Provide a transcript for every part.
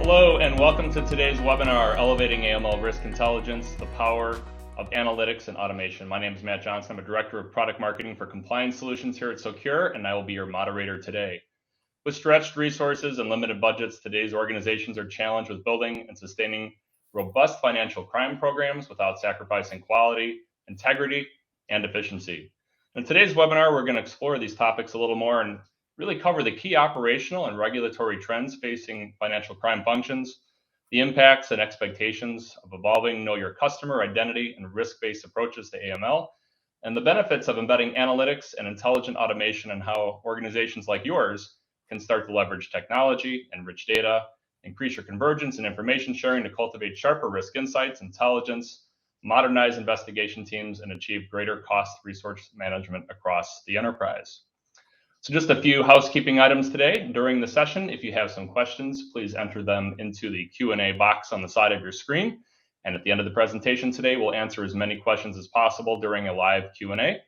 Hello and welcome to today's webinar, Elevating AML Risk Intelligence, the Power of Analytics and Automation. My name is Matt Johnson. I'm a Director of Product Marketing for Compliance Solutions here at Socure, and I will be your moderator today. With stretched resources and limited budgets, today's organizations are challenged with building and sustaining robust financial crime programs without sacrificing quality, integrity, and efficiency. In today's webinar, we're going to explore these topics a little more and really cover the key operational and regulatory trends facing financial crime functions, the impacts and expectations of evolving know your customer identity and risk-based approaches to AML, and the benefits of embedding analytics and intelligent automation and how organizations like yours can start to leverage technology and rich data, increase your convergence and information sharing to cultivate sharper risk insights, intelligence, modernize investigation teams, and achieve greater cost resource management across the enterprise. So just a few housekeeping items today. During the session, if you have some questions, please enter them into the Q&A box on the side of your screen. And at the end of the presentation today, we'll answer as many questions as possible during a live Q&A.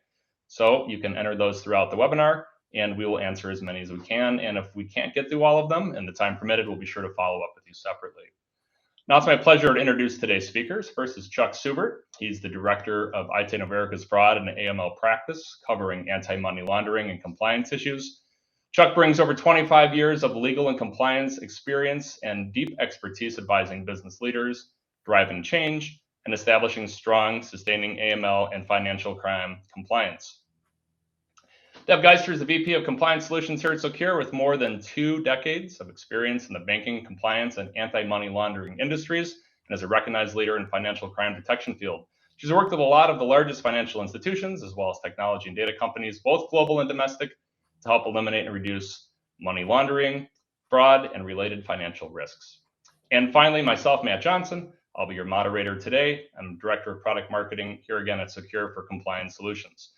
So you can enter those throughout the webinar, and we will answer as many as we can. And if we can't get through all of them and the time permitted, we'll be sure to follow up with you separately. Now it's my pleasure to introduce today's speakers. First is Chuck Subert. He's the director of IT Novarica's Fraud and AML practice, covering anti-money laundering and compliance issues. Chuck brings over 25 years of legal and compliance experience and deep expertise advising business leaders, driving change, and establishing strong, sustaining AML and financial crime compliance. Deb Geister is the VP of Compliance Solutions here at Socure with more than 2 decades of experience in the banking, compliance, and anti-money laundering industries, and is a recognized leader in financial crime detection field. She's worked with a lot of the largest financial institutions, as well as technology and data companies, both global and domestic, to help eliminate and reduce money laundering, fraud, and related financial risks. And finally, myself, Matt Johnson, I'll be your moderator today. I'm Director of Product Marketing here again at Socure for Compliance Solutions.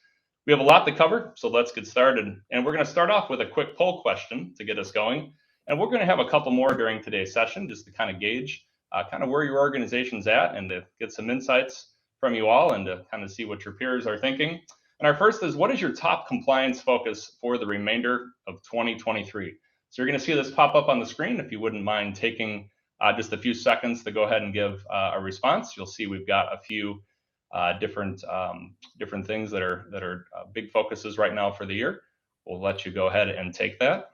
We have a lot to cover, so let's get started. And we're going to start off with a quick poll question to get us going. And we're going to have a couple more during today's session just to kind of gauge kind of where your organization's at and to get some insights from you all and to kind of see what your peers are thinking. And our first is, what is your top compliance focus for the remainder of 2023? So you're going to see this pop up on the screen. If you wouldn't mind taking just a few seconds to go ahead and give a response, you'll see we've got a few different things that are big focuses right now for the year. We'll let you go ahead and take that.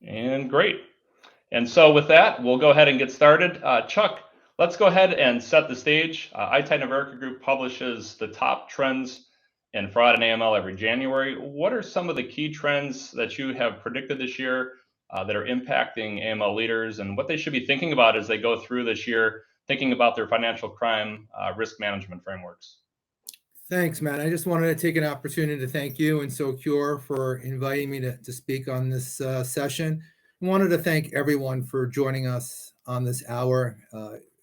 And great. And so with that, we'll go ahead and get started. Chuck, let's go ahead and set the stage. IT Novarica Group publishes the top trends in fraud and AML every January. What are some of the key trends that you have predicted this year that are impacting AML leaders and what they should be thinking about as they go through this year, thinking about their financial crime risk management frameworks? Thanks, Matt. I just wanted to take an opportunity to thank you and Socure for inviting me to speak on this session. I wanted to thank everyone for joining us on this hour,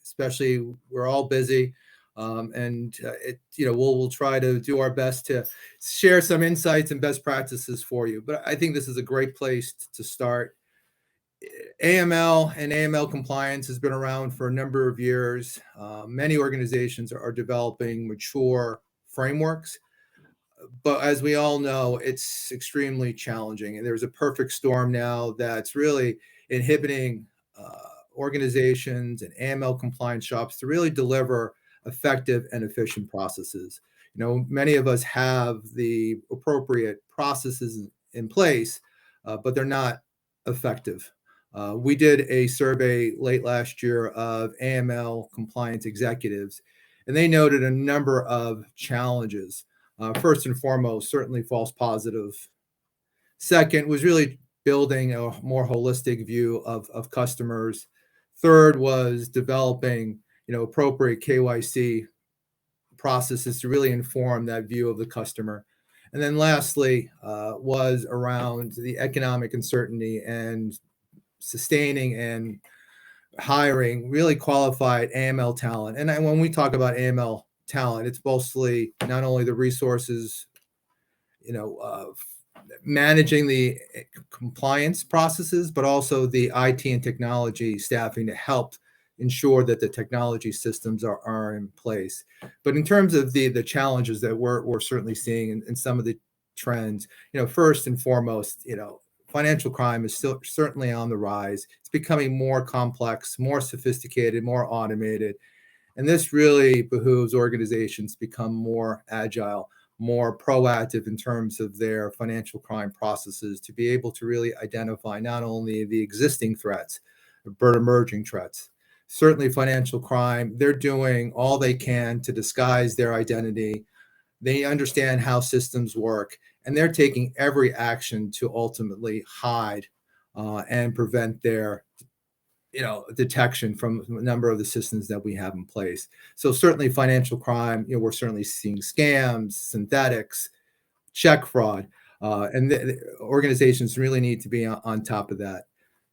especially we're all busy. We'll try to do our best to share some insights and best practices for you. But I think this is a great place to start. AML and AML compliance has been around for a number of years. Many organizations are developing mature frameworks, but as we all know, it's extremely challenging. And there's a perfect storm now that's really inhibiting organizations and AML compliance shops to really deliver effective and efficient processes. Many of us have the appropriate processes in place, but they're not effective. We did a survey late last year of AML compliance executives, and they noted a number of challenges. First and foremost, certainly false positive. Second was really building a more holistic view of customers. Third was developing appropriate KYC processes to really inform that view of the customer. And then lastly was around the economic uncertainty and sustaining and hiring really qualified AML talent. And when we talk about AML talent, it's mostly not only the resources, managing the compliance processes, but also the IT and technology staffing to help ensure that the technology systems are in place. But in terms of the challenges that we're certainly seeing and some of the trends, first and foremost, financial crime is still certainly on the rise. It's becoming more complex, more sophisticated, more automated. And this really behooves organizations to become more agile, more proactive in terms of their financial crime processes to be able to really identify not only the existing threats, but emerging threats. Certainly, financial crime, they're doing all they can to disguise their identity. They understand how systems work, and they're taking every action to ultimately hide and prevent their detection from a number of the systems that we have in place. So certainly financial crime, we're certainly seeing scams, synthetics, check fraud, and the organizations really need to be on top of that.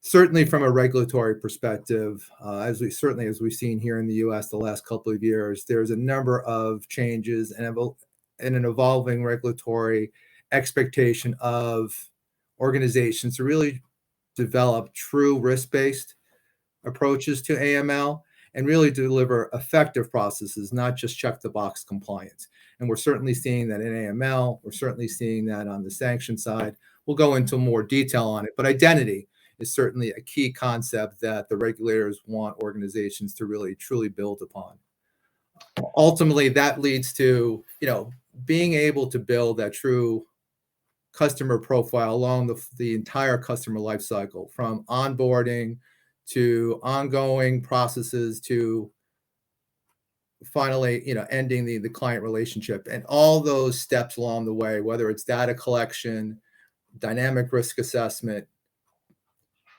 Certainly from a regulatory perspective, as we've seen here in the U.S. the last couple of years, there's a number of changes and an evolving regulatory expectation of organizations to really develop true risk-based approaches to AML and really deliver effective processes, not just check the box compliance. And we're certainly seeing that in AML. We're certainly seeing that on the sanction side. We'll go into more detail on it, but identity is certainly a key concept that the regulators want organizations to really truly build upon. Ultimately, that leads to, being able to build that true customer profile along the entire customer life cycle, from onboarding to ongoing processes to finally, ending the client relationship, and all those steps along the way, whether it's data collection, dynamic risk assessment,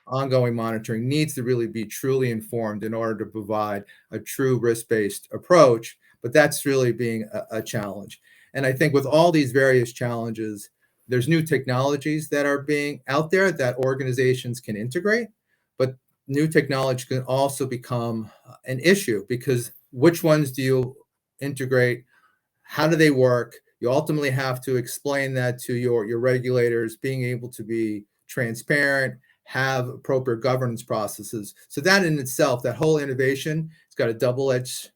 ongoing monitoring, needs to really be truly informed in order to provide a true risk-based approach. But that's really being a challenge. And I think with all these various challenges, there's new technologies that are being out there that organizations can integrate, but new technology can also become an issue, because which ones do you integrate? How do they work? You ultimately have to explain that to your regulators, being able to be transparent, have appropriate governance processes. So that in itself, that whole innovation, it's got a double edge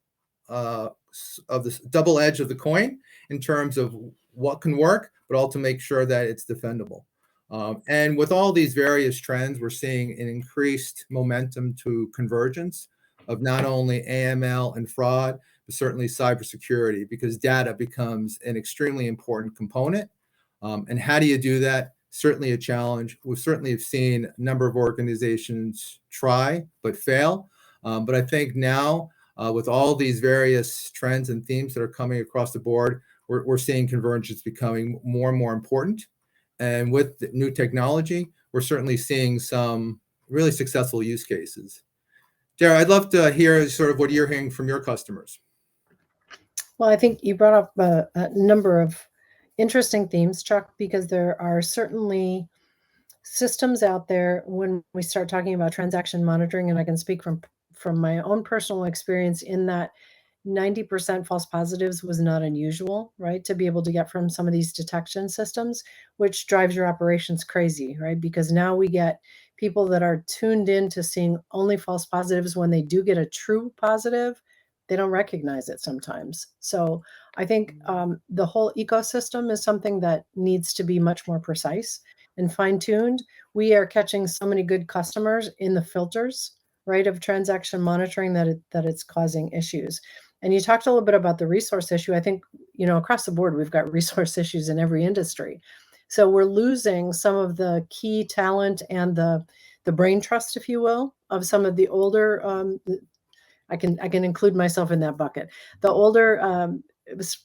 of the coin in terms of what can work, but also make sure that it's defendable. And with all these various trends, we're seeing an increased momentum to convergence of not only AML and fraud, but certainly cybersecurity, because data becomes an extremely important component. And how do you do that? Certainly a challenge. We certainly have seen a number of organizations try but fail. But I think now, with all these various trends and themes that are coming across the board, we're seeing convergence becoming more and more important. And with the new technology, we're certainly seeing some really successful use cases. Dara, I'd love to hear sort of what you're hearing from your customers. Well, I think you brought up a number of interesting themes, Chuck, because there are certainly systems out there when we start talking about transaction monitoring, and I can speak from my own personal experience in that 90% false positives was not unusual, right? To be able to get from some of these detection systems, which drives your operations crazy, right? Because now we get people that are tuned in to seeing only false positives. When they do get a true positive, they don't recognize it sometimes. So I think the whole ecosystem is something that needs to be much more precise and fine-tuned. We are catching so many good customers in the filters, right, of transaction monitoring that it's causing issues. And you talked a little bit about the resource issue. I think, across the board, we've got resource issues in every industry. So we're losing some of the key talent and the brain trust, if you will, of some of the older, I can include myself in that bucket, the older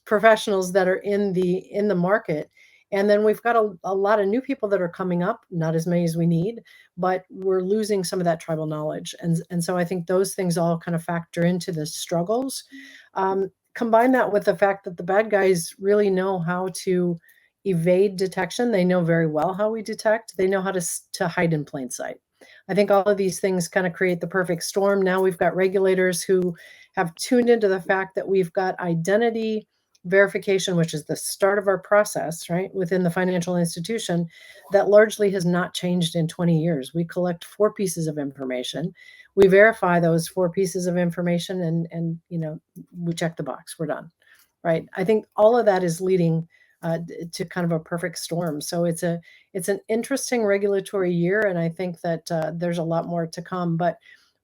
professionals that are in the market. And then we've got a lot of new people that are coming up, not as many as we need, but we're losing some of that tribal knowledge. And so I think those things all kind of factor into the struggles. Combine that with the fact that the bad guys really know how to evade detection. They know very well how we detect. They know how to hide in plain sight. I think all of these things kind of create the perfect storm. Now we've got regulators who have tuned into the fact that we've got identity verification, which is the start of our process, right, within the financial institution, that largely has not changed in 20 years. We collect 4 pieces of information. we verify those 4 pieces of information and we check the box, we're done, right? I think all of that is leading to kind of a perfect storm. So it's an interesting regulatory year, and I think that there's a lot more to come. But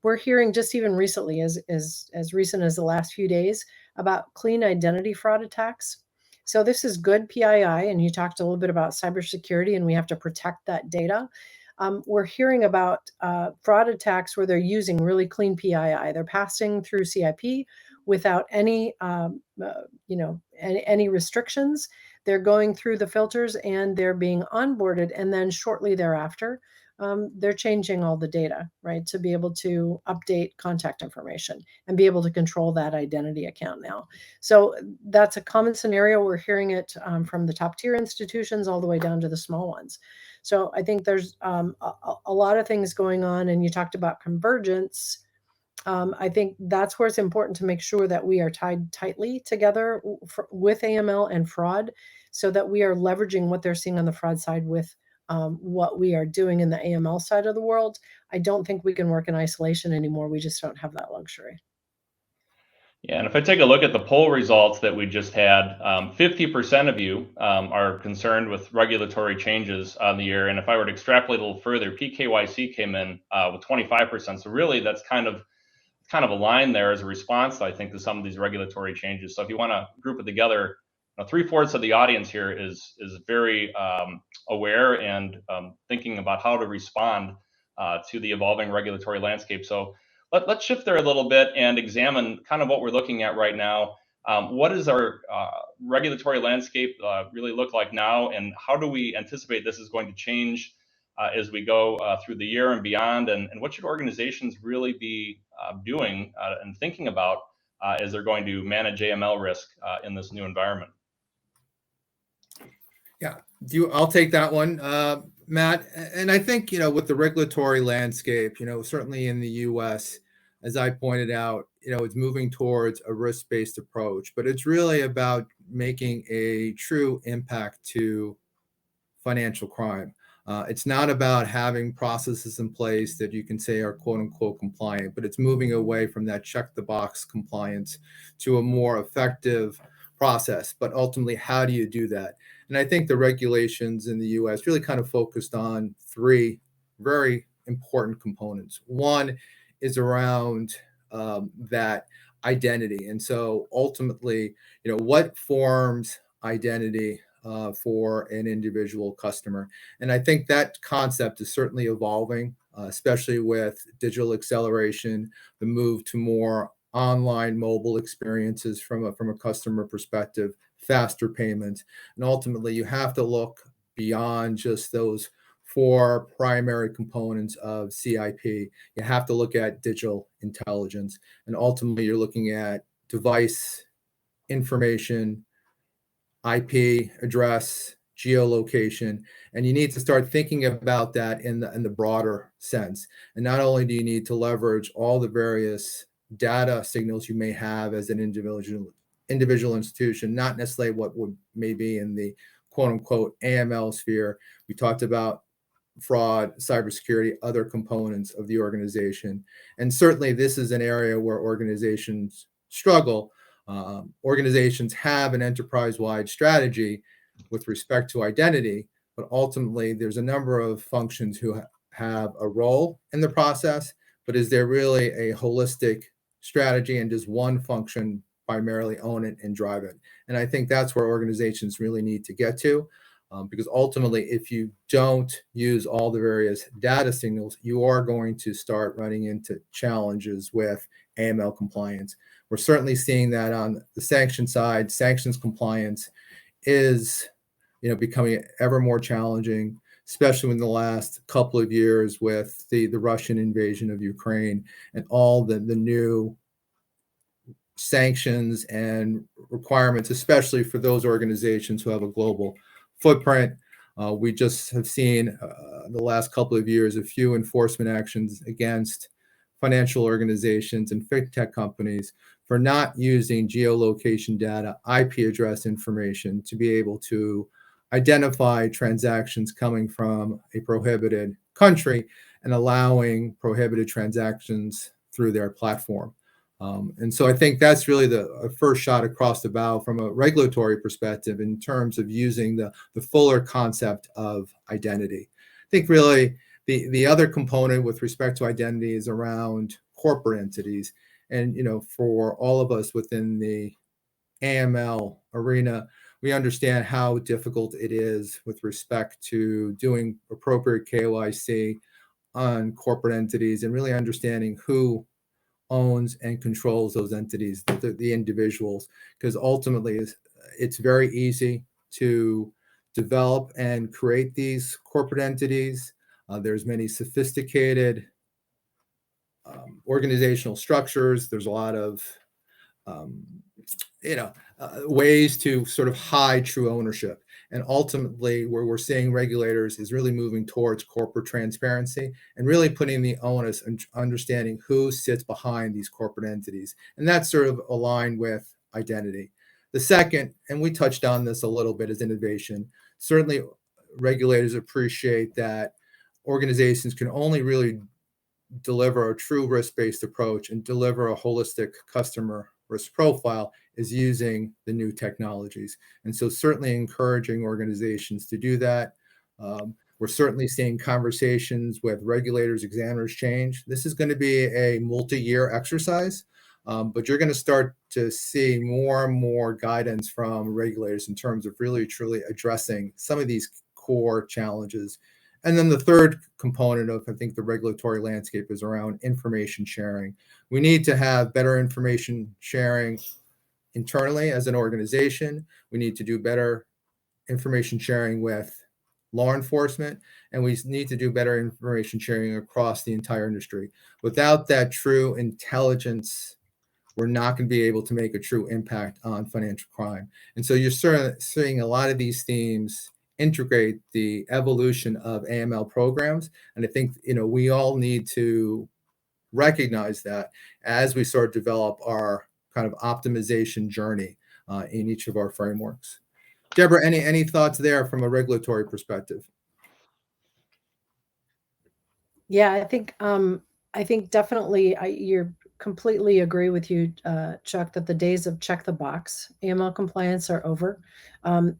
we're hearing just even recently, as recent as the last few days, about clean identity fraud attacks. So this is good PII, and you talked a little bit about cybersecurity, and we have to protect that data. We're hearing about fraud attacks where they're using really clean PII. They're passing through CIP without any any restrictions. They're going through the filters and they're being onboarded, and then shortly thereafter, they're changing all the data, right, to be able to update contact information and be able to control that identity account now. So that's a common scenario. We're hearing it from the top tier institutions all the way down to the small ones. So I think there's a lot of things going on, and you talked about convergence. I think that's where it's important to make sure that we are tied tightly together with AML and fraud, so that we are leveraging what they're seeing on the fraud side with what we are doing in the AML side of the world. I don't think we can work in isolation anymore. We just don't have that luxury. Yeah, and if I take a look at the poll results that we just had, 50% of you are concerned with regulatory changes on the year. And if I were to extrapolate a little further, PKYC came in with 25%. So really, that's kind of a line there as a response, I think, to some of these regulatory changes. So if you want to group it together, 3/4 of the audience here is very aware and thinking about how to respond to the evolving regulatory landscape. So let's shift there a little bit and examine kind of what we're looking at right now. What does our regulatory landscape really look like now, and how do we anticipate this is going to change as we go through the year and beyond? And what should organizations really be doing and thinking about as they're going to manage AML risk in this new environment? Yeah, I'll take that one, Matt. And I think, with the regulatory landscape, certainly in the US, as I pointed out, it's moving towards a risk-based approach, but it's really about making a true impact to financial crime. It's not about having processes in place that you can say are quote unquote compliant, but it's moving away from that check the box compliance to a more effective process. But ultimately, how do you do that? And I think the regulations in the US really kind of focused on 3 very important components. One is around that identity. And so ultimately, what forms identity for an individual customer? And I think that concept is certainly evolving, especially with digital acceleration, the move to more online mobile experiences from a customer perspective, faster payments. And ultimately, you have to look beyond just those 4 primary components of CIP. You have to look at digital intelligence. And ultimately, you're looking at device information, IP address, geolocation, and you need to start thinking about that in the broader sense. And not only do you need to leverage all the various data signals you may have as an individual institution, not necessarily what would may be in the quote unquote AML sphere. We talked about fraud, cybersecurity, other components of the organization. And certainly this is an area where organizations struggle. Organizations have an enterprise-wide strategy with respect to identity, but ultimately there's a number of functions who have a role in the process, but is there really a holistic strategy, and does one function primarily own it and drive it? And I think that's where organizations really need to get to. Because ultimately, if you don't use all the various data signals, you are going to start running into challenges with AML compliance. We're certainly seeing that on the sanction side. Sanctions compliance is, becoming ever more challenging, especially in the last couple of years with the Russian invasion of Ukraine and all the new sanctions and requirements, especially for those organizations who have a global footprint. We just have seen the last couple of years a few enforcement actions against financial organizations and fintech companies for not using geolocation data, IP address information to be able to identify transactions coming from a prohibited country and allowing prohibited transactions through their platform. And so I think that's really the first shot across the bow from a regulatory perspective in terms of using the fuller concept of identity. I think really the other component with respect to identity is around corporate entities. And, for all of us within the AML arena, we understand how difficult it is with respect to doing appropriate KYC on corporate entities and really understanding who owns and controls those entities, the individuals, because ultimately it's very easy to develop and create these corporate entities. There's many sophisticated organizational structures. There's a lot of ways to sort of hide true ownership. And ultimately, where we're seeing regulators is really moving towards corporate transparency and really putting the onus and understanding who sits behind these corporate entities. And that's sort of aligned with identity. The second, and we touched on this a little bit, is innovation. Certainly, regulators appreciate that organizations can only really deliver a true risk-based approach and deliver a holistic customer risk profile is using the new technologies. And so certainly encouraging organizations to do that. We're certainly seeing conversations with regulators, examiners change. This is going to be a multi-year exercise, but you're going to start to see more and more guidance from regulators in terms of really truly addressing some of these core challenges. And then the third component of, I think, the regulatory landscape is around information sharing. We need to have better information sharing internally as an organization. We need to do better information sharing with law enforcement, and we need to do better information sharing across the entire industry. Without that true intelligence, we're not going to be able to make a true impact on financial crime. And so you're seeing a lot of these themes integrate the evolution of AML programs. And I think, we all need to recognize that as we start to develop our kind of optimization journey in each of our frameworks. Deborah, any thoughts there from a regulatory perspective? Yeah, I think definitely you're completely agree with you, Chuck, that the days of check the box AML compliance are over. I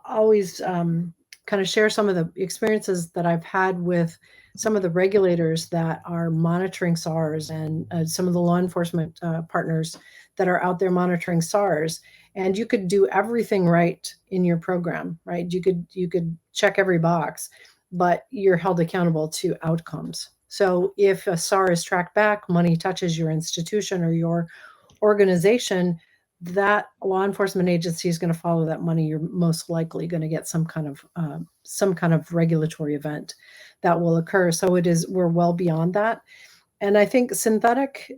always kind of share some of the experiences that I've had with some of the regulators that are monitoring SARS and some of the law enforcement partners that are out there monitoring SARS. And you could do everything right in your program, right? You could check every box, but you're held accountable to outcomes. So if a SAR is tracked back, money touches your institution or your organization, that law enforcement agency is going to follow that money. You're most likely going to get some kind of regulatory event that will occur. So we're well beyond that. And I think synthetic,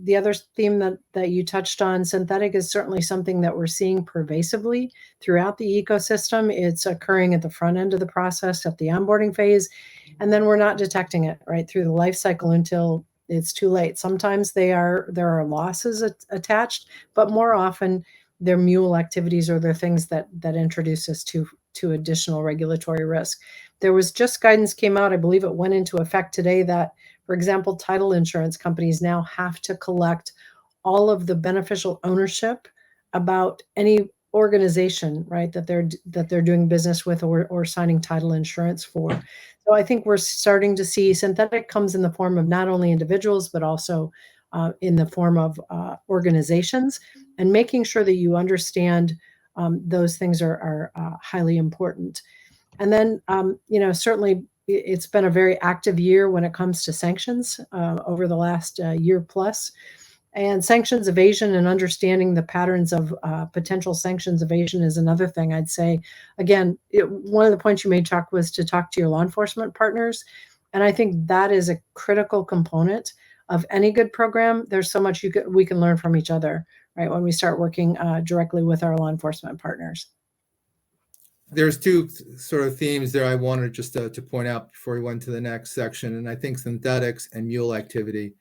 the other theme that you touched on, synthetic is certainly something that we're seeing pervasively throughout the ecosystem. It's occurring at the front end of the process, at the onboarding phase, and then we're not detecting it right through the life cycle until it's too late. Sometimes there are losses attached, but more often they're mule activities or they're things that introduce us to additional regulatory risk. There was just guidance came out, I believe it went into effect today, that, for example, title insurance companies now have to collect all of the beneficial ownership about any organization, right, that they're doing business with or signing title insurance for. So I think we're starting to see synthetic comes in the form of not only individuals, but also in the form of organizations, and making sure that you understand those things are highly important. And then, certainly it's been a very active year when it comes to sanctions over the last year plus. And sanctions evasion and understanding the patterns of potential sanctions evasion is another thing I'd say. Again, one of the points you made, Chuck, was to talk to your law enforcement partners. And I think that is a critical component of any good program. There's so much we can learn from each other, right, when we start working directly with our law enforcement partners. There's two sort of themes there I wanted just to point out before we went to the next section. And I think synthetics and mule activity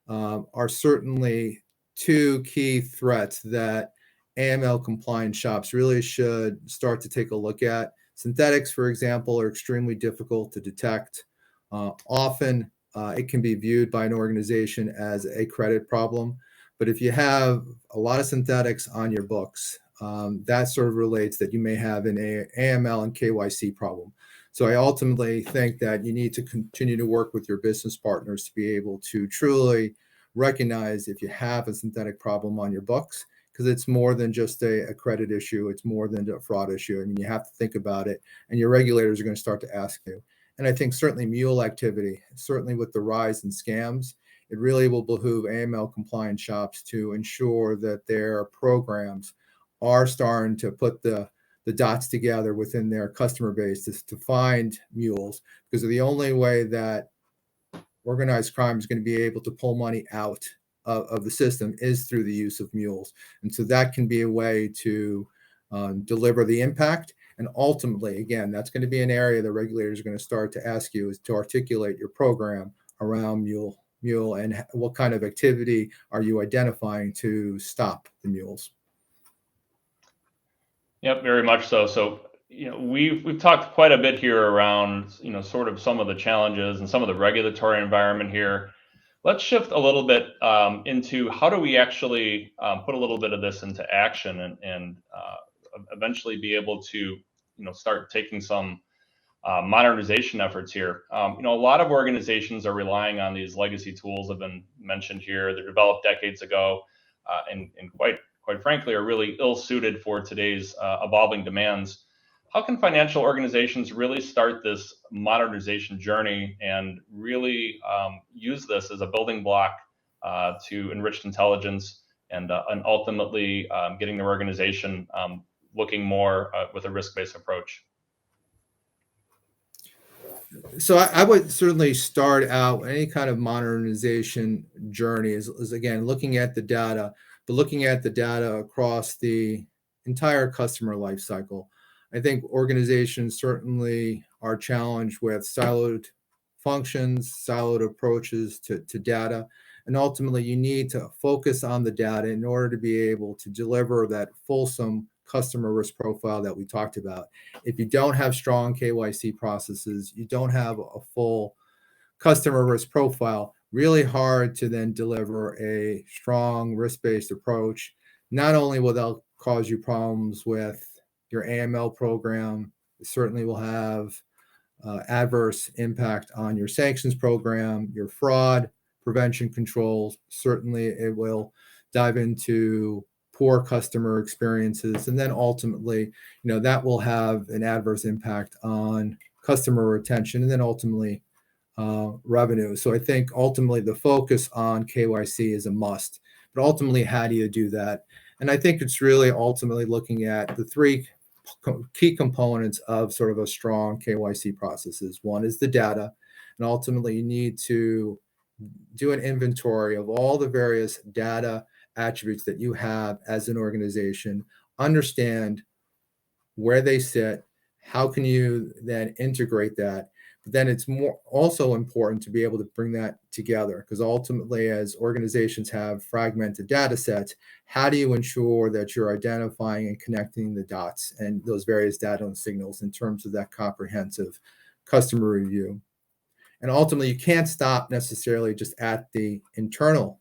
are certainly two key threats that AML compliance shops really should start to take a look at. Synthetics, for example, are extremely difficult to detect. Often it can be viewed by an organization as a credit problem. But if you have a lot of synthetics on your books, that sort of relates that you may have an AML and KYC problem. So I ultimately think that you need to continue to work with your business partners to be able to truly recognize if you have a synthetic problem on your books, because it's more than just a credit issue. It's more than a fraud issue. I mean, you have to think about it, and your regulators are going to start to ask you. And I think certainly mule activity, certainly with the rise in scams, it really will behoove AML compliant shops to ensure that their programs are starting to put the dots together within their customer base to find mules, because the only way that organized crime is going to be able to pull money out of the system is through the use of mules. And so that can be a way to deliver the impact. And ultimately, again, that's going to be an area the regulators are going to start to ask you is to articulate your program around mule and what kind of activity are you identifying to stop the mules. Yep, very much so. So, we've talked quite a bit here around, sort of some of the challenges and some of the regulatory environment here. Let's shift a little bit into how do we actually put a little bit of this into action and eventually be able to, start taking some modernization efforts here. A lot of organizations are relying on these legacy tools that have been mentioned here. They're developed decades ago, and quite frankly are really ill-suited for today's evolving demands. How can financial organizations really start this modernization journey and really use this as a building block to enriched intelligence and ultimately getting their organization looking more with a risk-based approach? So I would certainly start out any kind of modernization journey is again looking at the data, but looking at the data across the entire customer life cycle. I think organizations certainly are challenged with siloed functions, siloed approaches to data. And ultimately, you need to focus on the data in order to be able to deliver that fulsome customer risk profile that we talked about. If you don't have strong KYC processes, you don't have a full customer risk profile, really hard to then deliver a strong risk-based approach. Not only will that cause you problems with your AML program, it certainly will have adverse impact on your sanctions program, your fraud prevention controls. Certainly, it will dive into poor customer experiences, and then ultimately, that will have an adverse impact on customer retention, and then ultimately revenue. So I think ultimately the focus on KYC is a must. But ultimately, how do you do that? And I think it's really ultimately looking at the three key components of sort of a strong KYC processes. One is the data, and ultimately you need to do an inventory of all the various data attributes that you have as an organization, understand where they sit, how can you then integrate that. But then it's more also important to be able to bring that together, because ultimately, as organizations have fragmented data sets, how do you ensure that you're identifying and connecting the dots and those various data and signals in terms of that comprehensive customer review? And ultimately, you can't stop necessarily just at the internal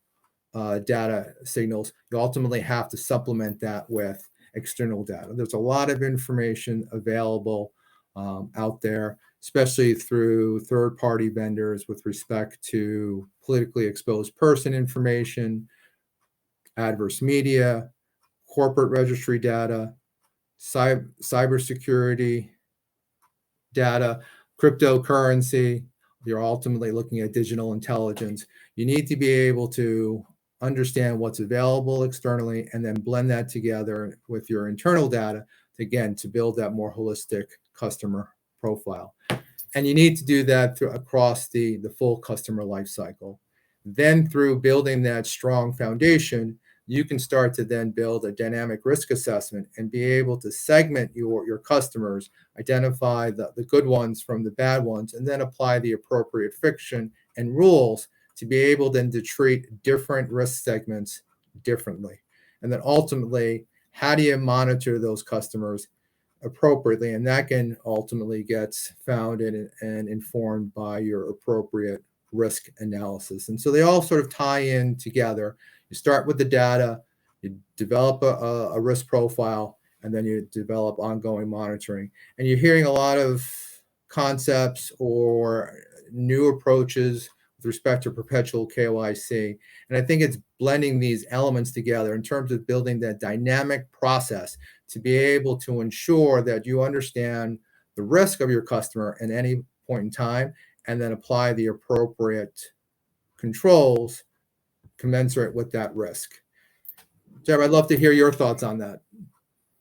data signals. You ultimately have to supplement that with external data. There's a lot of information available out there, especially through third-party vendors with respect to politically exposed person information, adverse media, corporate registry data, cybersecurity data, cryptocurrency. You're ultimately looking at digital intelligence. You need to be able to understand what's available externally and then blend that together with your internal data to build that more holistic customer profile. And you need to do that across the full customer life cycle. Then through building that strong foundation, you can start to then build a dynamic risk assessment and be able to segment your customers, identify the good ones from the bad ones, and then apply the appropriate friction and rules to be able then to treat different risk segments differently. And then ultimately, how do you monitor those customers? appropriately, and that can ultimately gets found in and informed by your appropriate risk analysis. And so they all sort of tie in together. You start with the data, you develop a risk profile, and then you develop ongoing monitoring. And you're hearing a lot of concepts or new approaches with respect to perpetual KYC. And I think it's blending these elements together in terms of building that dynamic process to be able to ensure that you understand the risk of your customer at any point in time, and then apply the appropriate controls commensurate with that risk. Jeb, I'd love to hear your thoughts on that.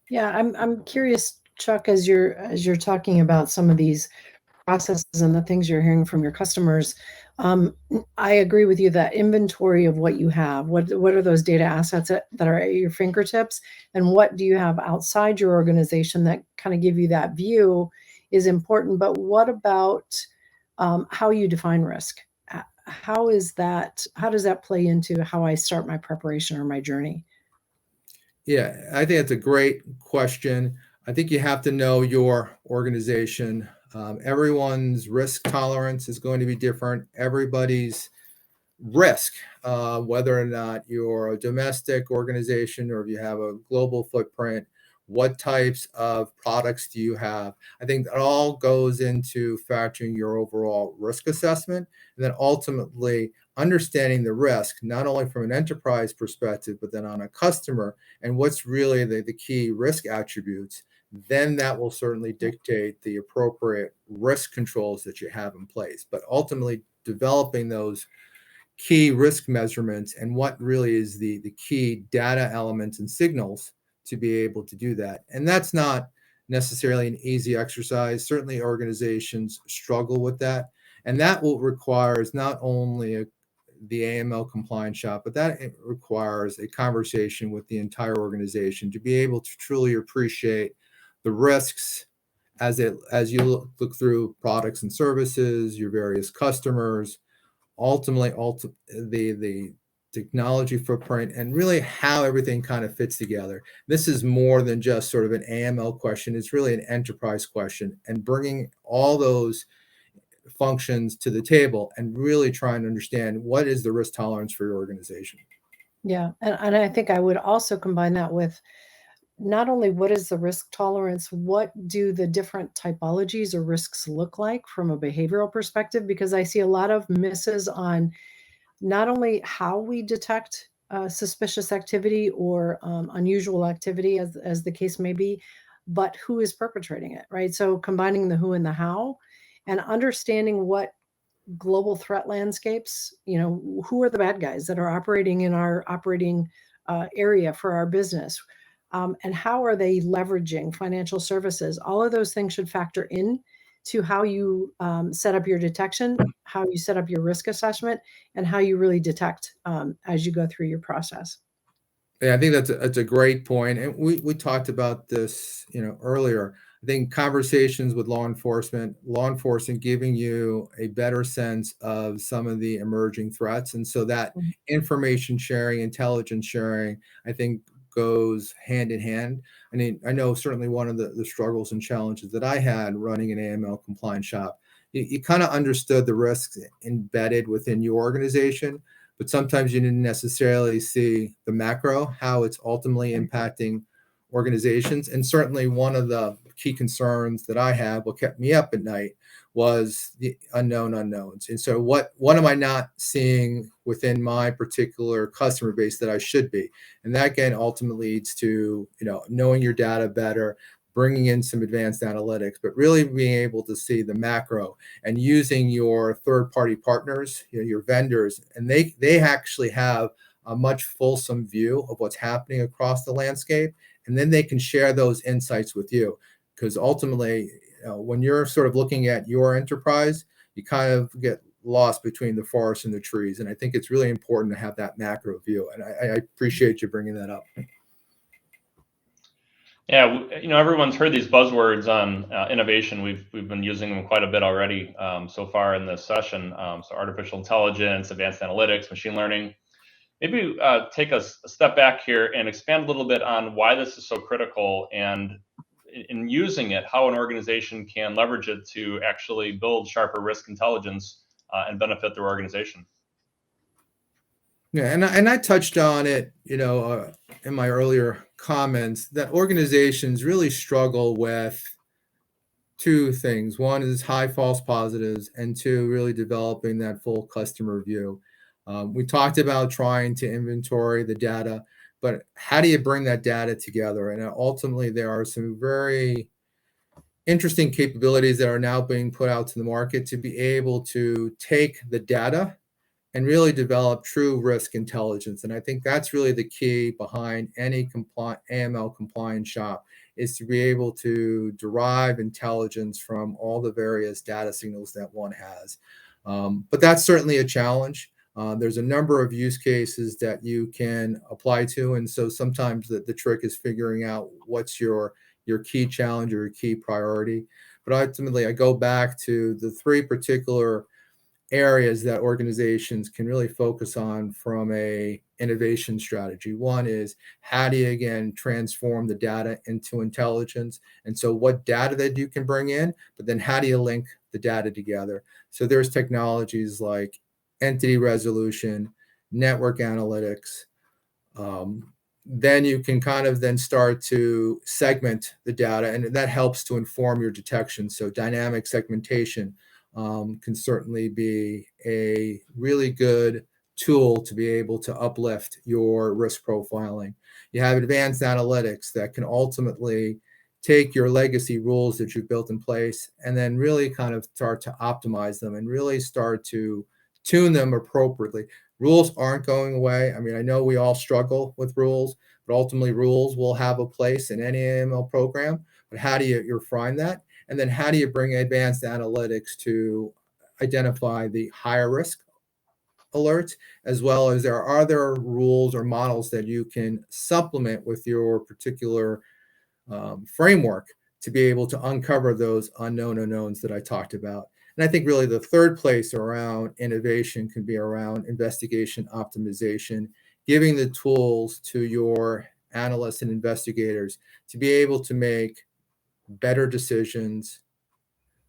Yeah, I'm curious, Chuck, as you're talking about some of these processes and the things you're hearing from your customers. I agree with you that inventory of what you have, what are those data assets that are at your fingertips, and what do you have outside your organization that kind of give you that view is important. But what about how you define risk? How does that play into how I start my preparation or my journey? Yeah, I think that's a great question. I think you have to know your organization. Everyone's risk tolerance is going to be different. Everybody's risk, whether or not you're a domestic organization or if you have a global footprint, what types of products do you have? I think that all goes into factoring your overall risk assessment, and then ultimately understanding the risk, not only from an enterprise perspective, but then on a customer and what's really the key risk attributes. Then that will certainly dictate the appropriate risk controls that you have in place. But ultimately, developing those key risk measurements and what really is the key data elements and signals to be able to do that. And that's not necessarily an easy exercise. Certainly organizations struggle with that. And that will requires not only the AML compliance shop, but that it requires a conversation with the entire organization to be able to truly appreciate the risks as you look through products and services, your various customers, ultimately the technology footprint, and really how everything kind of fits together. This is more than just sort of an AML question. It's really an enterprise question, and bringing all those functions to the table and really trying to understand what is the risk tolerance for your organization. Yeah, and I think I would also combine that with not only what is the risk tolerance, what do the different typologies or risks look like from a behavioral perspective? Because I see a lot of misses on not only how we detect suspicious activity or unusual activity, as the case may be, but who is perpetrating it, right? So combining the who and the how, and understanding what global threat landscapes, who are the bad guys that are operating in our operating area for our business, and how are they leveraging financial services. All of those things should factor in to how you set up your detection, how you set up your risk assessment, and how you really detect as you go through your process. Yeah, I think that's a great point, and we talked about this, earlier. I think conversations with law enforcement giving you a better sense of some of the emerging threats, and so that information sharing, intelligence sharing, I think goes hand in hand. I mean, I know certainly one of the struggles and challenges that I had running an AML compliance shop, you kind of understood the risks embedded within your organization, but sometimes you didn't necessarily see the macro, how it's ultimately impacting organizations. And certainly one of the key concerns that I had, what kept me up at night, was the unknown unknowns. And so what am I not seeing within my particular customer base that I should be? And that again ultimately leads to, knowing your data better, bringing in some advanced analytics, but really being able to see the macro and using your third-party partners, your vendors, and they actually have a much fulsome view of what's happening across the landscape, and then they can share those insights with you. Because ultimately, when you're sort of looking at your enterprise, you kind of get lost between the forest and the trees, and I think it's really important to have that macro view, and I appreciate you bringing that up. Yeah, everyone's heard these buzzwords on innovation. We've been using them quite a bit already so far in this session. So artificial intelligence, advanced analytics, machine learning. Maybe take a step back here and expand a little bit on why this is so critical, and in using it, how an organization can leverage it to actually build sharper risk intelligence and benefit their organization. Yeah, and I touched on it, in my earlier comments, that organizations really struggle with two things. One is high false positives, and two, really developing that full customer view. We talked about trying to inventory the data, but how do you bring that data together? And ultimately, there are some very interesting capabilities that are now being put out to the market to be able to take the data and really develop true risk intelligence. And I think that's really the key behind any AML compliance shop, is to be able to derive intelligence from all the various data signals that one has. But that's certainly a challenge. There's a number of use cases that you can apply to. And so sometimes the trick is figuring out what's your key challenge or your key priority. But ultimately, I go back to the three particular areas that organizations can really focus on from a innovation strategy. One is, how do you again transform the data into intelligence? And so what data that you can bring in, but then how do you link the data together? So there's technologies like entity resolution, network analytics. Then you can kind of then start to segment the data, and that helps to inform your detection. So dynamic segmentation can certainly be a really good tool to be able to uplift your risk profiling. You have advanced analytics that can ultimately take your legacy rules that you've built in place and then really kind of start to optimize them and really start to tune them appropriately. Rules aren't going away. I mean, I know we all struggle with rules, but ultimately rules will have a place in any AML program. But how do you refine that? And then how do you bring advanced analytics to identify the higher risk alerts, as well as there are other rules or models that you can supplement with your particular framework to be able to uncover those unknown unknowns that I talked about. And I think really the third place around innovation can be around investigation optimization, giving the tools to your analysts and investigators to be able to make better decisions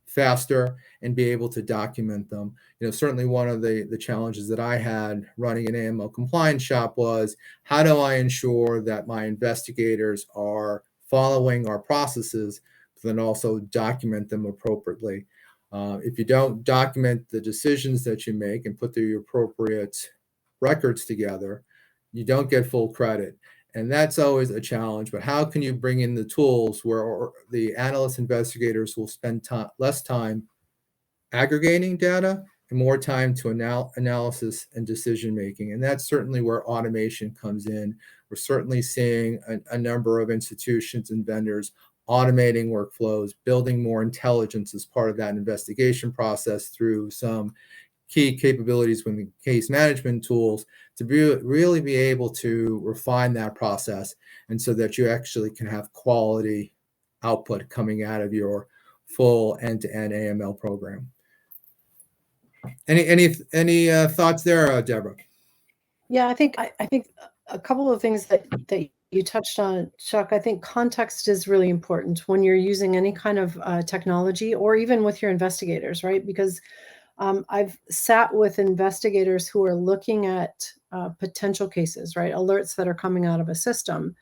faster and be able to document them. Certainly one of the challenges that I had running an AML compliance shop was, how do I ensure that my investigators are following our processes, but then also document them appropriately? If you don't document the decisions that you make and put the appropriate records together, you don't get full credit. And that's always a challenge. But how can you bring in the tools where the analyst investigators will spend less time aggregating data and more time to analysis and decision making? And that's certainly where automation comes in. We're certainly seeing a number of institutions and vendors automating workflows, building more intelligence as part of that investigation process through some key capabilities with the case management tools to really be able to refine that process, and so that you actually can have quality output coming out of your full end-to-end AML program. Any thoughts there, Deborah? Yeah, I think a couple of things that you touched on, Chuck. I think context is really important when you're using any kind of technology, or even with your investigators, right? Because I've sat with investigators who are looking at potential cases, right? Alerts that are coming out of a system,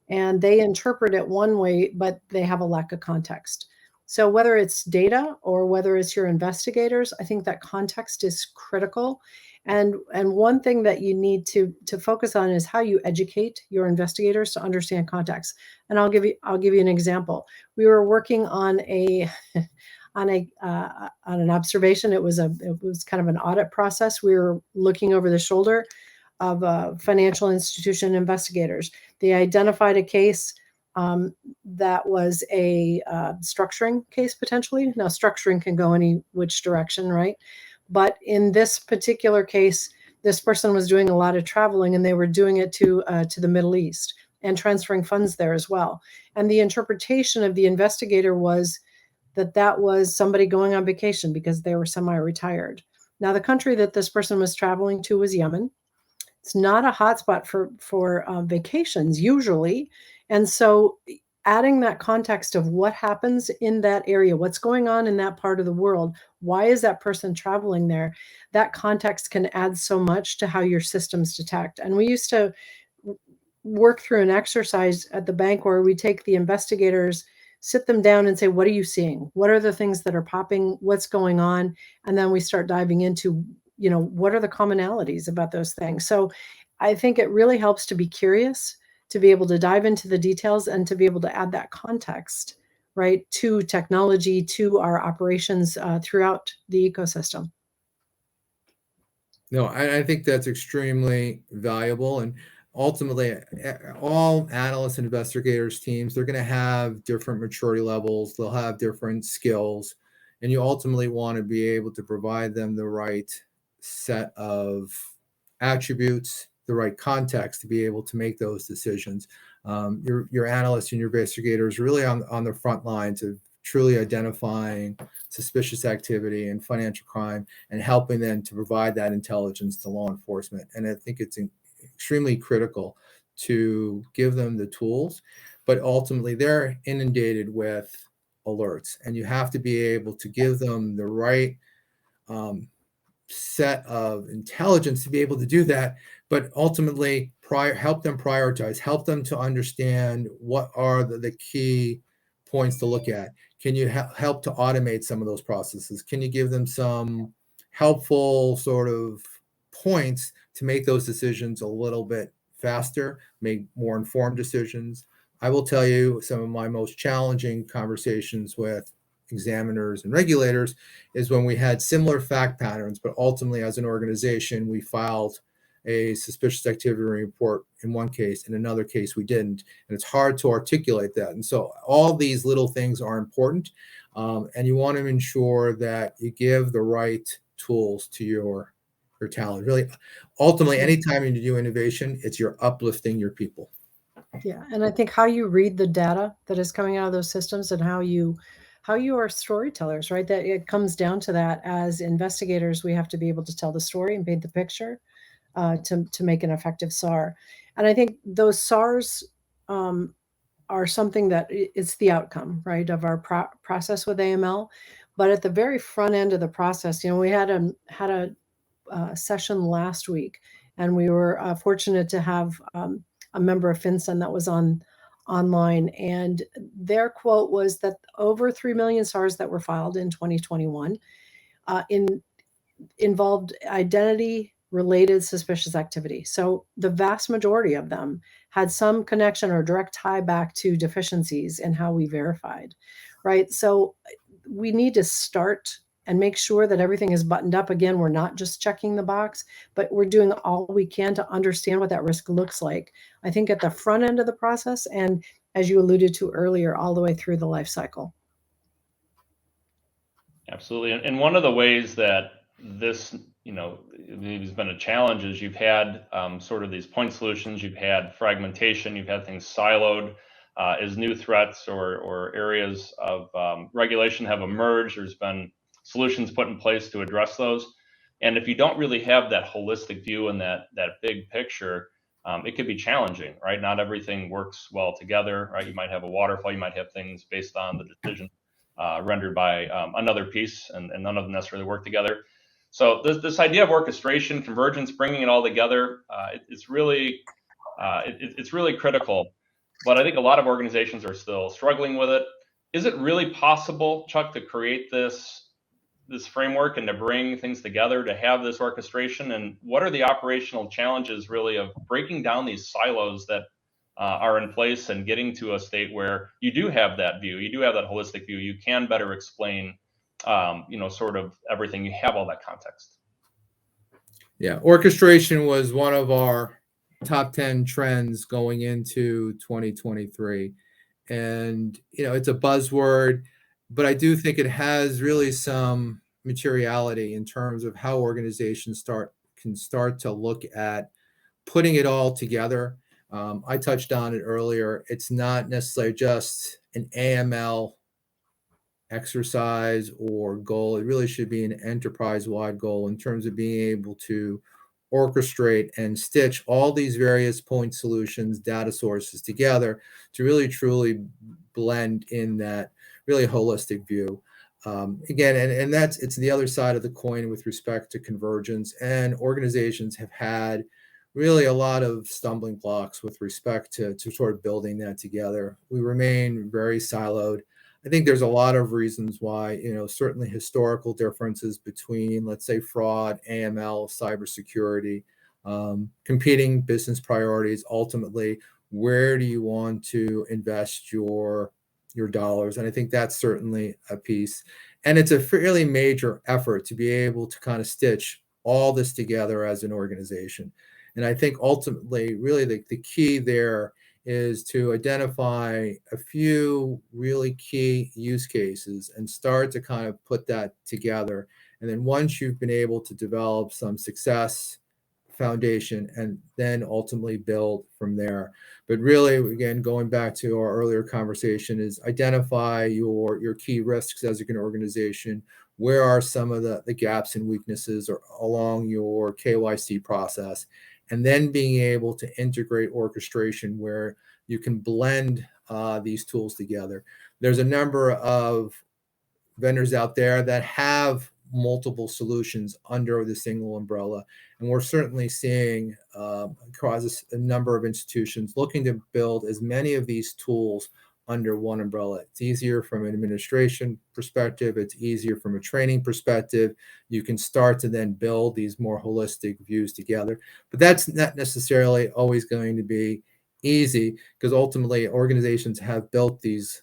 and they interpret it one way, but they have a lack of context. So whether it's data or whether it's your investigators, I think that context is critical. And one thing that you need to focus on is how you educate your investigators to understand context. And I'll give you an example. We were working on on an observation. It was kind of an audit process. We were looking over the shoulder of financial institution investigators. They identified a case that was a structuring case potentially. Now, structuring can go any which direction, right? But in this particular case, this person was doing a lot of traveling, and they were doing it to the Middle East and transferring funds there as well. And the interpretation of the investigator was that was somebody going on vacation because they were semi-retired. Now, the country that this person was traveling to was Yemen. It's not a hotspot for vacations usually. And so adding that context of what happens in that area, what's going on in that part of the world, why is that person traveling there? That context can add so much to how your systems detect. And we used to work through an exercise at the bank where we take the investigators, sit them down and say, what are you seeing? What are the things that are popping? What's going on? And then we start diving into, what are the commonalities about those things? So I think it really helps to be curious, to be able to dive into the details and to be able to add that context, right, to technology, to our operations throughout the ecosystem. No, I think that's extremely valuable. And ultimately, all analysts and investigators teams, they're going to have different maturity levels. They'll have different skills. And you ultimately want to be able to provide them the right set of attributes, the right context to be able to make those decisions. Your analysts and your investigators are really on the front lines of truly identifying suspicious activity and financial crime and helping them to provide that intelligence to law enforcement. And I think it's extremely critical to give them the tools, but ultimately they're inundated with alerts, and you have to be able to give them the right set of intelligence to be able to do that, but ultimately help them prioritize, help them to understand what are the key points to look at. Can you help to automate some of those processes? Can you give them some helpful sort of points to make those decisions a little bit faster, make more informed decisions? I will tell you some of my most challenging conversations with examiners and regulators is when we had similar fact patterns, but ultimately as an organization, we filed a suspicious activity report in one case, in another case we didn't. And it's hard to articulate that. And so all these little things are important. And you want to ensure that you give the right tools to your talent. Really, ultimately, anytime you do innovation, it's you're uplifting your people. Yeah. And I think how you read the data that is coming out of those systems and how you are storytellers, right? That it comes down to that. As investigators, we have to be able to tell the story and paint the picture to make an effective SAR. And I think those SARs are something that it's the outcome, right, of our process with AML. But at the very front end of the process, we had a session last week, and we were fortunate to have a member of FinCEN that was online, and their quote was that over 3 million SARs that were filed in 2021 involved identity-related suspicious activity. So the vast majority of them had some connection or direct tie back to deficiencies in how we verified, right? So we need to start and make sure that everything is buttoned up. Again, we're not just checking the box, but we're doing all we can to understand what that risk looks like. I think at the front end of the process, and as you alluded to earlier, all the way through the life cycle. Absolutely. And one of the ways that this, has been a challenge is you've had sort of these point solutions, you've had fragmentation, you've had things siloed. As new threats or areas of regulation have emerged, there's been solutions put in place to address those. And if you don't really have that holistic view and that big picture, it could be challenging, right? Not everything works well together, right? You might have a waterfall, you might have things based on the decision rendered by another piece, and none of them necessarily work together. So this idea of orchestration, convergence, bringing it all together, it's really critical. But I think a lot of organizations are still struggling with it. Is it really possible, Chuck, to create this framework and to bring things together, to have this orchestration? And what are the operational challenges really of breaking down these silos that are in place and getting to a state where you do have that view, you do have that holistic view, you can better explain, sort of everything, you have all that context? Yeah, orchestration was one of our top 10 trends going into 2023. And, it's a buzzword, but I do think it has really some materiality in terms of how organizations can start to look at putting it all together. I touched on it earlier. It's not necessarily just an AML exercise or goal. It really should be an enterprise-wide goal in terms of being able to orchestrate and stitch all these various point solutions, data sources together to really truly blend in that really holistic view. Again, and it's the other side of the coin with respect to convergence, and organizations have had really a lot of stumbling blocks with respect to sort of building that together. We remain very siloed. I think there's a lot of reasons why, certainly historical differences between, let's say, fraud, AML, cybersecurity, competing business priorities. Ultimately, where do you want to invest your dollars? And I think that's certainly a piece. And it's a fairly major effort to be able to kind of stitch all this together as an organization. And I think ultimately, really the key there is to identify a few really key use cases and start to kind of put that together. And then once you've been able to develop some success foundation, and then ultimately build from there. But really, again, going back to our earlier conversation, is identify your key risks as an organization. Where are some of the gaps and weaknesses along your KYC process? And then being able to integrate orchestration where you can blend these tools together. There's a number of vendors out there that have multiple solutions under the single umbrella. And we're certainly seeing across a number of institutions looking to build as many of these tools under one umbrella. It's easier from an administration perspective. It's easier from a training perspective. You can start to then build these more holistic views together. But that's not necessarily always going to be easy, because ultimately organizations have built these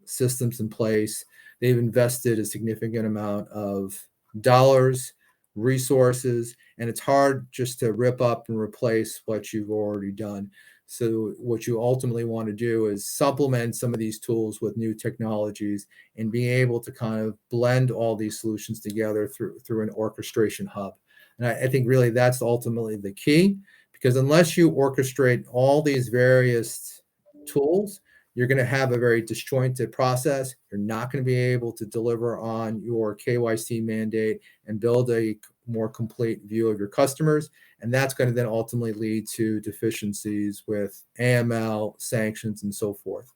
systems in place. They've invested a significant amount of dollars, resources, and it's hard just to rip up and replace what you've already done. So what you ultimately want to do is supplement some of these tools with new technologies and be able to kind of blend all these solutions together through an orchestration hub. And I think really that's ultimately the key, because unless you orchestrate all these various tools, you're going to have a very disjointed process. You're not going to be able to deliver on your KYC mandate and build a more complete view of your customers. And that's going to then ultimately lead to deficiencies with AML, sanctions, and so forth.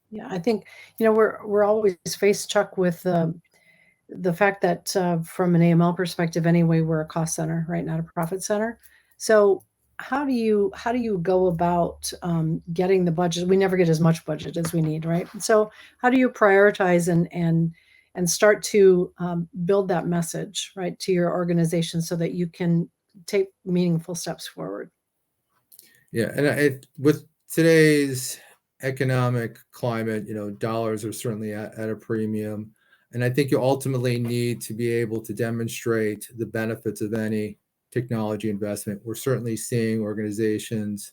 Yeah, I think, we're always faced, Chuck, with the fact that from an AML perspective anyway, we're a cost center, right? Not a profit center. So how do you go about getting the budget? We never get as much budget as we need, right? So how do you prioritize and start to build that message, right, to your organization so that you can take meaningful steps forward? Yeah, and with today's economic climate, dollars are certainly at a premium. And I think you ultimately need to be able to demonstrate the benefits of any technology investment. We're certainly seeing organizations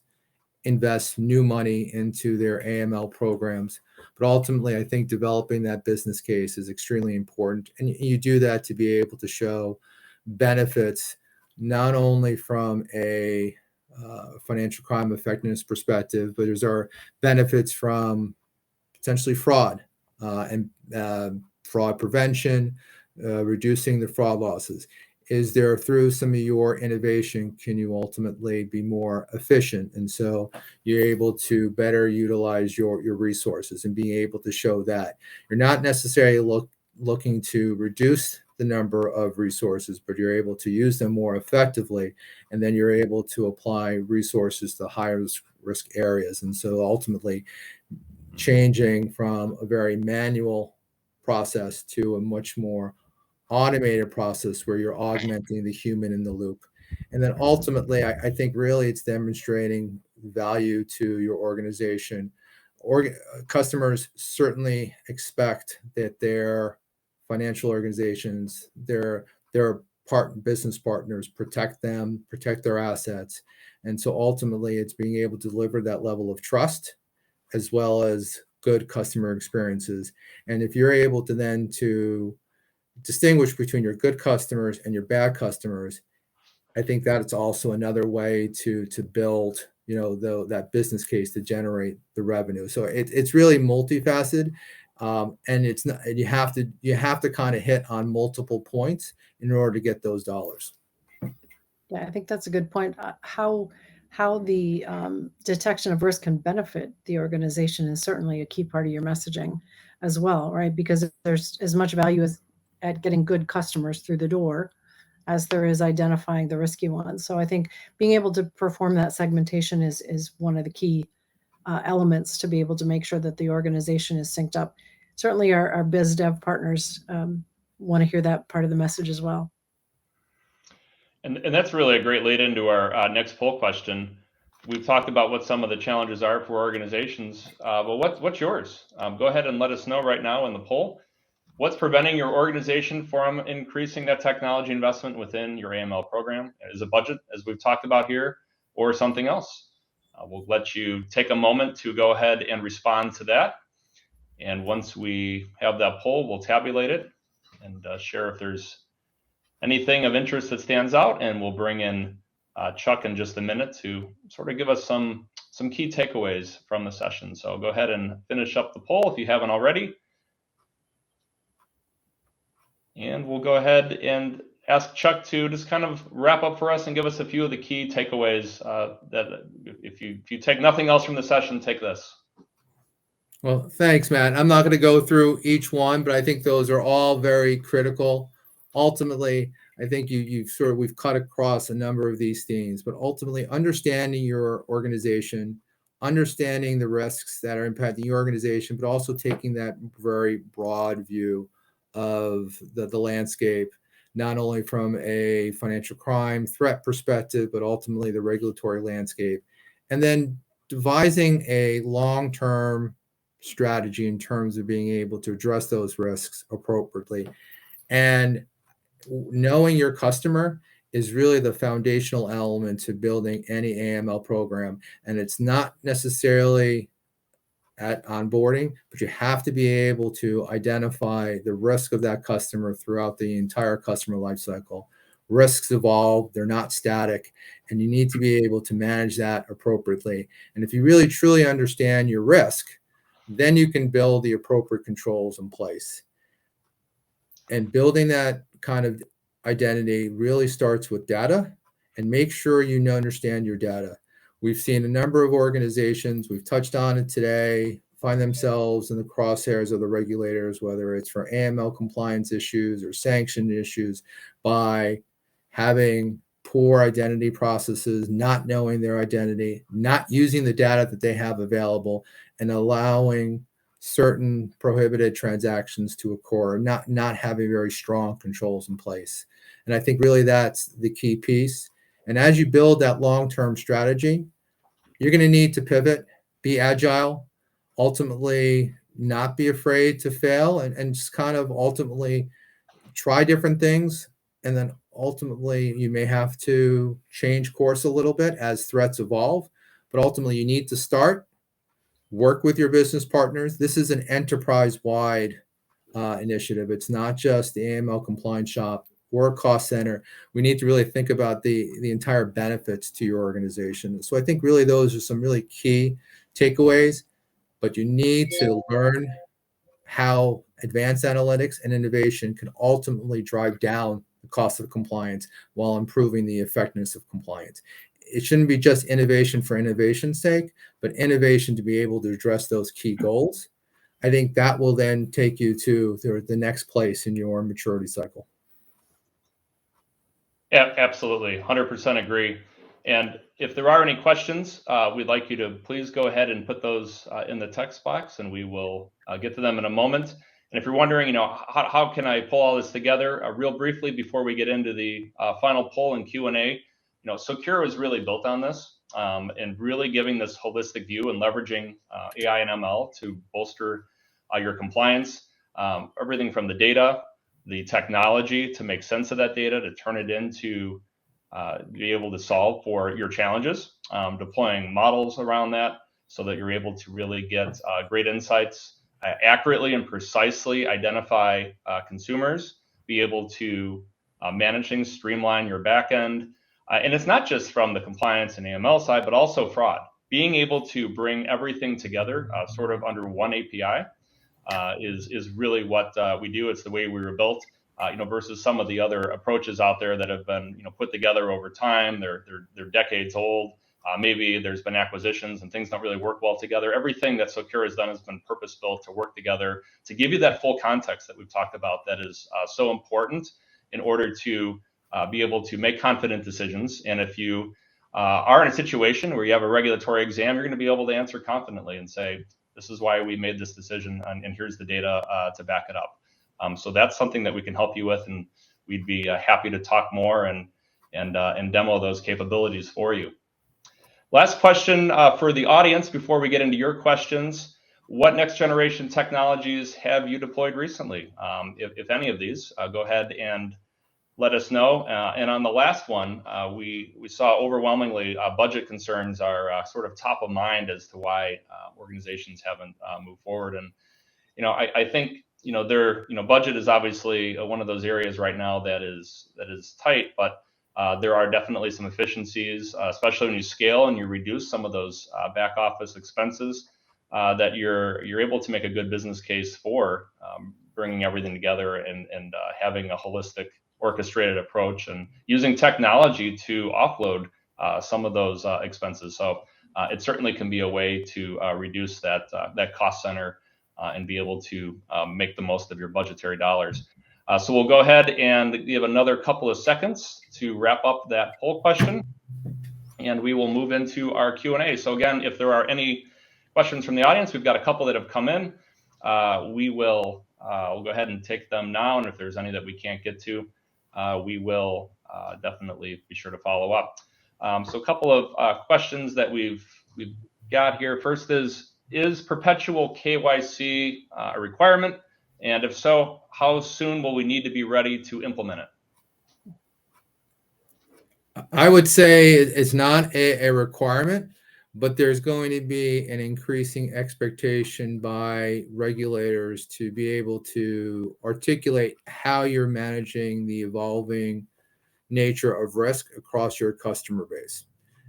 invest new money into their AML programs. But ultimately, I think developing that business case is extremely important. And you do that to be able to show benefits, not only from a financial crime effectiveness perspective, but there's our benefits from potentially fraud and fraud prevention, reducing the fraud losses. Is there, through some of your innovation, can you ultimately be more efficient? And so you're able to better utilize your resources and being able to show that. You're not necessarily looking to reduce the number of resources, but you're able to use them more effectively. And then you're able to apply resources to higher risk areas. And so ultimately changing from a very manual process to a much more automated process where you're augmenting the human in the loop. And then ultimately, I think really it's demonstrating value to your organization. Customers certainly expect that their financial organizations, their business partners protect them, protect their assets. And so ultimately, it's being able to deliver that level of trust as well as good customer experiences. And if you're able to then to distinguish between your good customers and your bad customers, I think that's also another way to build, that business case to generate the revenue. So it's really multifaceted, and it's not. You have to kind of hit on multiple points in order to get those dollars. Yeah, I think that's a good point. How the detection of risk can benefit the organization is certainly a key part of your messaging as well, right? Because there's as much value as at getting good customers through the door as there is identifying the risky ones. So I think being able to perform that segmentation is one of the key elements to be able to make sure that the organization is synced up. Certainly, our biz dev partners want to hear that part of the message as well. And that's really a great lead into our next poll question. We've talked about what some of the challenges are for organizations, but what's yours? Go ahead and let us know right now in the poll. What's preventing your organization from increasing that technology investment within your AML program? Is it budget, as we've talked about here, or something else? We'll let you take a moment to go ahead and respond to that. And once we have that poll, we'll tabulate it and share if there's anything of interest that stands out, and we'll bring in Chuck in just a minute to sort of give us some key takeaways from the session. So go ahead and finish up the poll if you haven't already. And we'll go ahead and ask Chuck to just kind of wrap up for us and give us a few of the key takeaways that if you take nothing else from the session, take this. Well, thanks, Matt. I'm not going to go through each one, but I think those are all very critical. Ultimately, I think we've cut across a number of these themes, but ultimately understanding your organization, understanding the risks that are impacting your organization, but also taking that very broad view of the landscape, not only from a financial crime threat perspective, but ultimately the regulatory landscape. And then devising a long-term strategy in terms of being able to address those risks appropriately. And knowing your customer is really the foundational element to building any AML program. And it's not necessarily at onboarding, but you have to be able to identify the risk of that customer throughout the entire customer lifecycle. Risks evolve, they're not static, and you need to be able to manage that appropriately. And if you really truly understand your risk, then you can build the appropriate controls in place. And building that kind of identity really starts with data, and make sure you understand your data. We've seen a number of organizations, we've touched on it today, find themselves in the crosshairs of the regulators, whether it's for AML compliance issues or sanction issues, by having poor identity processes, not knowing their identity, not using the data that they have available, and allowing certain prohibited transactions to occur, not having very strong controls in place. And I think really that's the key piece. And as you build that long-term strategy, you're going to need to pivot, be agile, ultimately not be afraid to fail, and just kind of ultimately try different things. And then ultimately you may have to change course a little bit as threats evolve, but ultimately you need to start, work with your business partners. This is an enterprise-wide initiative. It's not just the AML compliance shop or cost center. We need to really think about the entire benefits to your organization. So I think really those are some really key takeaways, but you need to learn how advanced analytics and innovation can ultimately drive down the cost of compliance while improving the effectiveness of compliance. It shouldn't be just innovation for innovation's sake, but innovation to be able to address those key goals. I think that will then take you to the next place in your maturity cycle. Yeah, absolutely. 100% agree. And if there are any questions, we'd like you to please go ahead and put those in the text box, and we will get to them in a moment. And if you're wondering, how can I pull all this together, real briefly before we get into the final poll and Q&A, Socure was really built on this and really giving this holistic view and leveraging AI and ML to bolster your compliance, everything from the data, the technology to make sense of that data, to turn it into be able to solve for your challenges, deploying models around that so that you're able to really get great insights, accurately and precisely identify consumers, be able to manage things, streamline your back end. And it's not just from the compliance and AML side, but also fraud. Being able to bring everything together sort of under one API is really what we do. It's the way we were built. versus some of the other approaches out there that have been, put together over time. They're decades old. Maybe there's been acquisitions and things don't really work well together. Everything that Socure has done has been purpose-built to work together to give you that full context that we've talked about that is so important in order to be able to make confident decisions. And if you are in a situation where you have a regulatory exam, you're going to be able to answer confidently and say, this is why we made this decision, and here's the data to back it up. So that's something that we can help you with, and we'd be happy to talk more and demo those capabilities for you. Last question for the audience before we get into your questions. What next generation technologies have you deployed recently? If any of these, go ahead and let us know. And on the last one, we saw overwhelmingly budget concerns are sort of top of mind as to why organizations haven't moved forward. And I think their budget is obviously one of those areas right now that is tight, but there are definitely some efficiencies, especially when you scale and you reduce some of those back office expenses, that you're able to make a good business case for bringing everything together and having a holistic, orchestrated approach and using technology to offload some of those expenses. So it certainly can be a way to reduce that cost center and be able to make the most of your budgetary dollars. So we'll go ahead and give another couple of seconds to wrap up that poll question, and we will move into our Q&A. So again, if there are any questions from the audience, we've got a couple that have come in. We'll go ahead and take them now, and if there's any that we can't get to, we will definitely be sure to follow up. So a couple of questions that we've got here. First is perpetual KYC a requirement? And if so, how soon will we need to be ready to implement it? I would say it's not a requirement, but there's going to be an increasing expectation by regulators to be able to articulate how you're managing the evolving nature of risk across your customer base.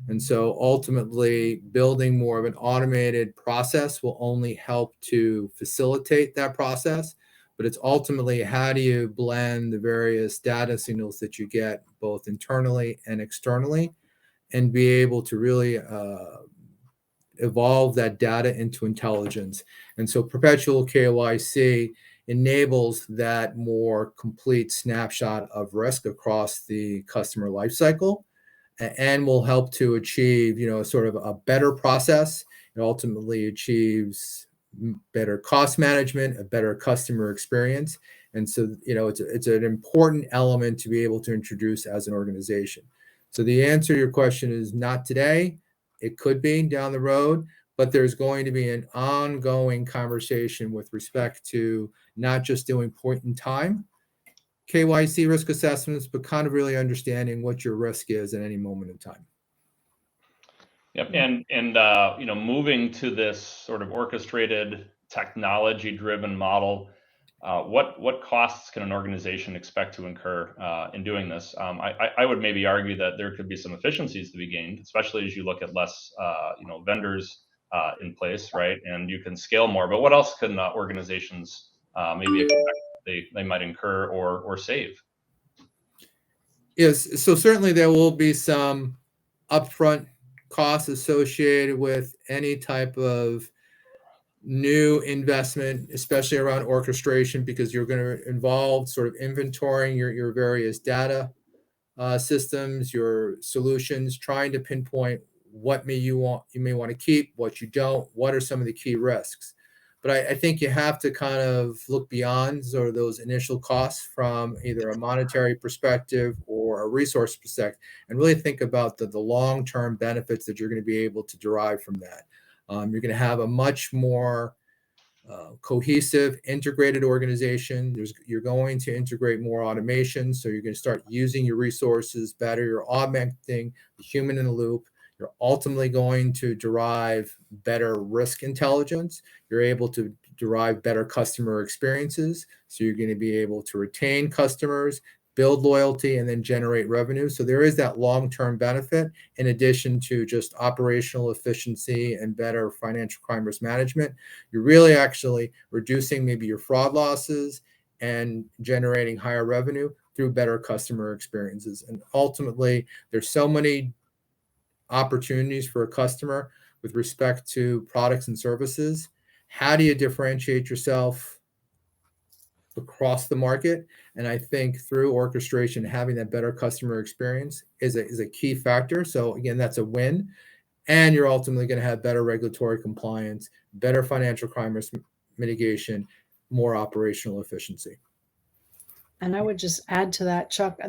And so ultimately, building more of an automated process will only help to facilitate that process. But it's ultimately, how do you blend the various data signals that you get both internally and externally and be able to really evolve that data into intelligence. And so perpetual KYC enables that more complete snapshot of risk across the customer lifecycle, and will help to achieve, sort of a better process. It ultimately achieves better cost management, a better customer experience. And so, it's an important element to be able to introduce as an organization. So the answer to your question is not today. It could be down the road, but there's going to be an ongoing conversation with respect to not just doing point in time KYC risk assessments, but kind of really understanding what your risk is at any moment in time. Yep, and moving to this sort of orchestrated, technology-driven model, what costs can an organization expect to incur in doing this? I would maybe argue that there could be some efficiencies to be gained, especially as you look at less, vendors in place, right? And you can scale more. But what else can organizations maybe expect they might incur or save? Yes, so certainly there will be some upfront costs associated with any type of new investment, especially around orchestration, because you're going to involve sort of inventorying your various data systems, your solutions, trying to pinpoint what you may want to keep, what you don't, what are some of the key risks. But I think you have to kind of look beyond sort of those initial costs from either a monetary perspective or a resource perspective, and really think about the long-term benefits that you're going to be able to derive from that. You're going to have a much more cohesive, integrated organization. You're going to integrate more automation, so you're going to start using your resources better. You're augmenting the human in the loop. You're ultimately going to derive better risk intelligence. You're able to derive better customer experiences. So you're going to be able to retain customers, build loyalty, and then generate revenue. So there is that long-term benefit in addition to just operational efficiency and better financial crime risk management. You're really actually reducing maybe your fraud losses and generating higher revenue through better customer experiences. And ultimately, there's so many opportunities for a customer with respect to products and services. How do you differentiate yourself across the market? And I think through orchestration, having that better customer experience is a key factor. So again, that's a win. And you're ultimately going to have better regulatory compliance, better financial crime risk mitigation, more operational efficiency. And I would just add to that, Chuck,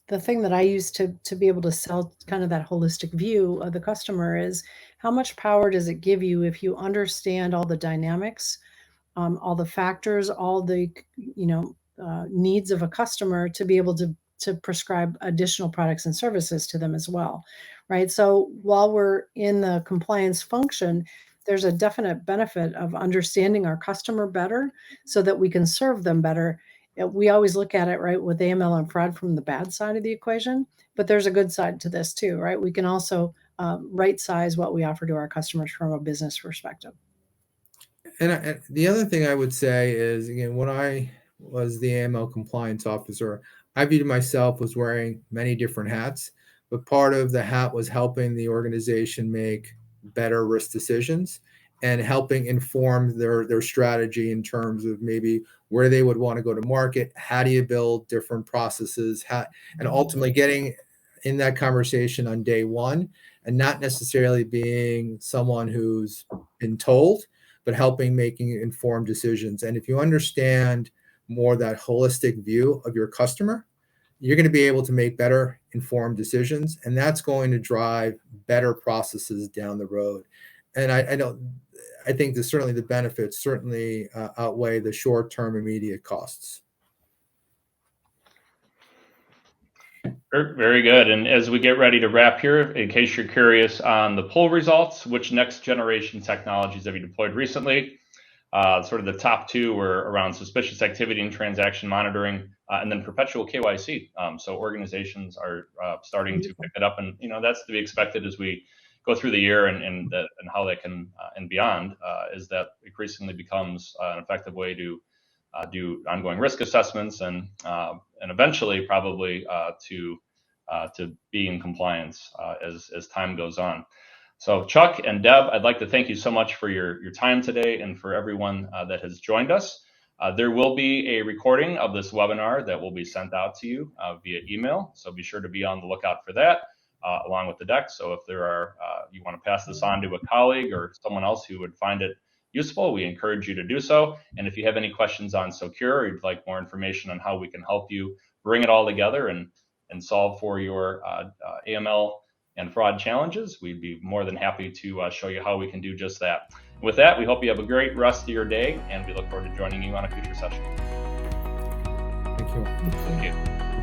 the thing that I use to be able to sell kind of that holistic view of the customer is how much power does it give you if you understand all the dynamics, all the factors, all the needs of a customer to be able to prescribe additional products and services to them as well, right? So while we're in the compliance function, there's a definite benefit of understanding our customer better so that we can serve them better. We always look at it, right, with AML and fraud from the bad side of the equation, but there's a good side to this too, right? We can also right size what we offer to our customers from a business perspective. And the other thing I would say is, again, when I was the AML compliance officer, I viewed myself as wearing many different hats, but part of the hat was helping the organization make better risk decisions and helping inform their strategy in terms of maybe where they would want to go to market, how do you build different processes, and ultimately getting in that conversation on day one and not necessarily being someone who's been told, but helping making informed decisions. And if you understand more that holistic view of your customer, you're going to be able to make better informed decisions, and that's going to drive better processes down the road. And I think that certainly the benefits certainly outweigh the short-term immediate costs. Very good. And as we get ready to wrap here, in case you're curious on the poll results, which next generation technologies have you deployed recently? Sort of the top two were around suspicious activity and transaction monitoring, and then perpetual KYC. So organizations are starting to pick it up, and that's to be expected as we go through the year, and how that can and beyond is that increasingly becomes an effective way to do ongoing risk assessments and eventually probably to be in compliance as time goes on. So Chuck and Deb, I'd like to thank you so much for your time today and for everyone that has joined us. There will be a recording of this webinar that will be sent out to you via email. So be sure to be on the lookout for that along with the deck. So if there are, you want to pass this on to a colleague or someone else who would find it useful, we encourage you to do so. And if you have any questions on Socure or you'd like more information on how we can help you bring it all together and solve for your AML and fraud challenges, we'd be more than happy to show you how we can do just that. With that, we hope you have a great rest of your day, and we look forward to joining you on a future session. Thank you. Thank you.